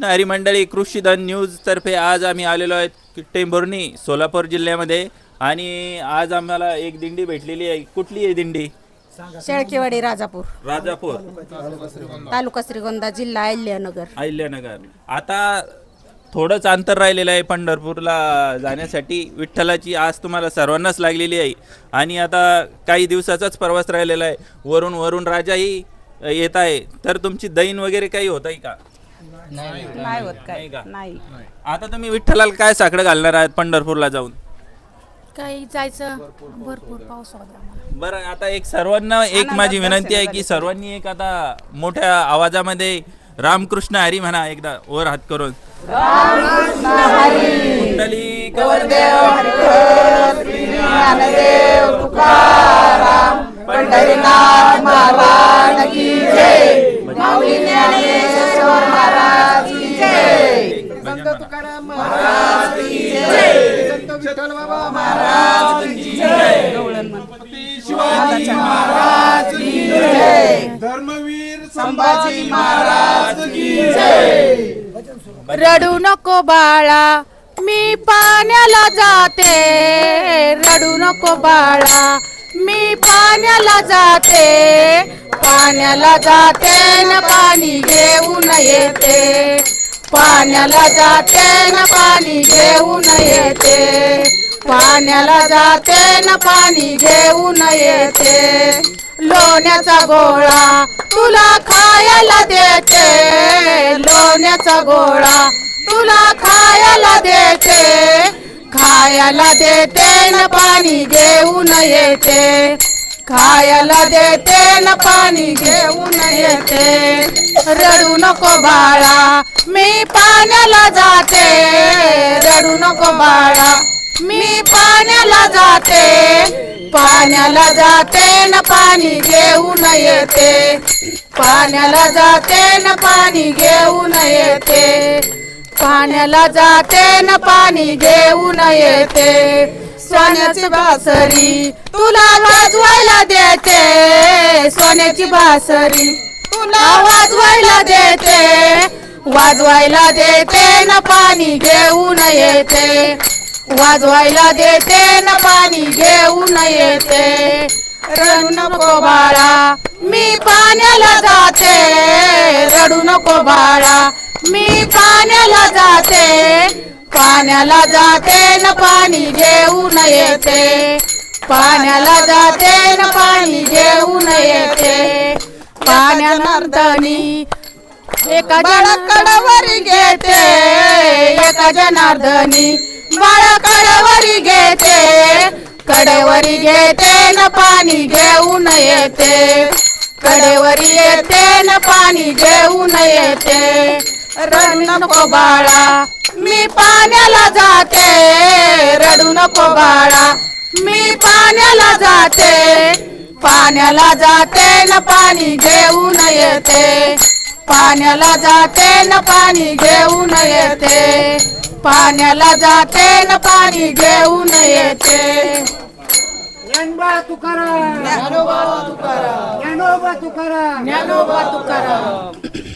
रामकृष्ण हरी मंडळी कृषीधन न्यूज तर्फे आज आम्ही आलेलो आहेत टेंभुर्णी सोलापूर जिल्ह्यामध्ये आणि आज आम्हाला एक दिंडी भेटलेली आहे. कुठली आहे दिंडी? शेळकेवाडी राजापूर राजापूर तालुका श्रीगोंदा जिल्हा अहिल्यानगर. अहिल्यानगर. आता थोडंच अंतर राहिलेलं आहे पंढरपूरला जाण्यासाठी. विठ्ठलाची आज तुम्हाला सर्वांनाच लागलेली आहे आणि आता काही दिवसाचाच प्रवास राहिलेला आहे. वरून वरून राजाही येत आहे. तर तुमची दैन वगैरे काही होत आहे का? नाही होत काय का? नाही. आता तुम्ही विठ्ठलाला काय साकडं घालणार आहात पंढरपूरला जाऊन? काही जायचं भरपूर पाऊस होता. बरं, आता एक सर्वांना एक माझी विनंती आहे की सर्वांनी एक आता मोठ्या आवाजामध्ये रामकृष्ण हरी म्हणा एकदा वर हात करून. कुंडली पंढरीनाथ महाराज की जय. माऊली ज्ञानेश्वर महाराज की जय. संत तुकाराम महाराज की जय. संत विठ्ठल बाबा महाराज की जय. छत्रपती शिवाजी महाराज की जय. धर्मवीर संभाजी महाराज की जय. रडू नको बाळा मी पाण्याला जाते. रडू नको बाळा मी पाण्याला जाते. पाण्याला जाते न पाणी घेऊन येते. पाण्याला जाते न पाणी घेऊन येते. पाण्याला जाते न पाणी घेऊन येते. लोण्याचा गोळा तुला खायला देते. लोण्याचा गोळा तुला खायला देते. खायला देते न पाणी घेऊन येते. खायला देते न पाणी घेऊन येते. रडू नको बाळा मी पाण्याला जाते. रडू नको बाळा मी पाण्याला जाते. पाण्याला जाते न पाणी घेऊन येते. पाण्याला जाते न पाणी घेऊन येते. पाण्याला जाते न पाणी घेऊन येते. सोन्याची बासरी तुला वाजवायला देते. सोन्याची बासरी तुला वाजवायला देते. वाजवायला देते न पाणी घेऊन येते. वाजवायला देते न पाणी घेऊन येते. रडू नको बाळा मी पाण्याला जाते. रडू नको बाळा मी पाण्याला जाते. पाण्याला जाते न पाणी घेऊन येते. पाण्याला जाते न पाणी घेऊन येते. पाण्यानंतनी एका जनार्दनी घेते. एका जनार्दनी बाळा कडेवरी घेते. कडेवरी घेते न पाणी घेऊन येते. कडेवरी येते न पाणी घेऊन येते. रडू नको बाळा मी पाण्याला जाते. रडू नको बाळा मी पाण्याला जाते. पाण्याला जाते न पाणी घेऊन येते. पाण्याला जाते न पाणी घेऊन येते. पाण्याला जाते न पाणी घेऊन येते. ज्ञानोबा तुकाराम. ज्ञानोबा तुकाराम. ज्ञानोबा तुकाराम. ज्ञानोबा तुकाराम.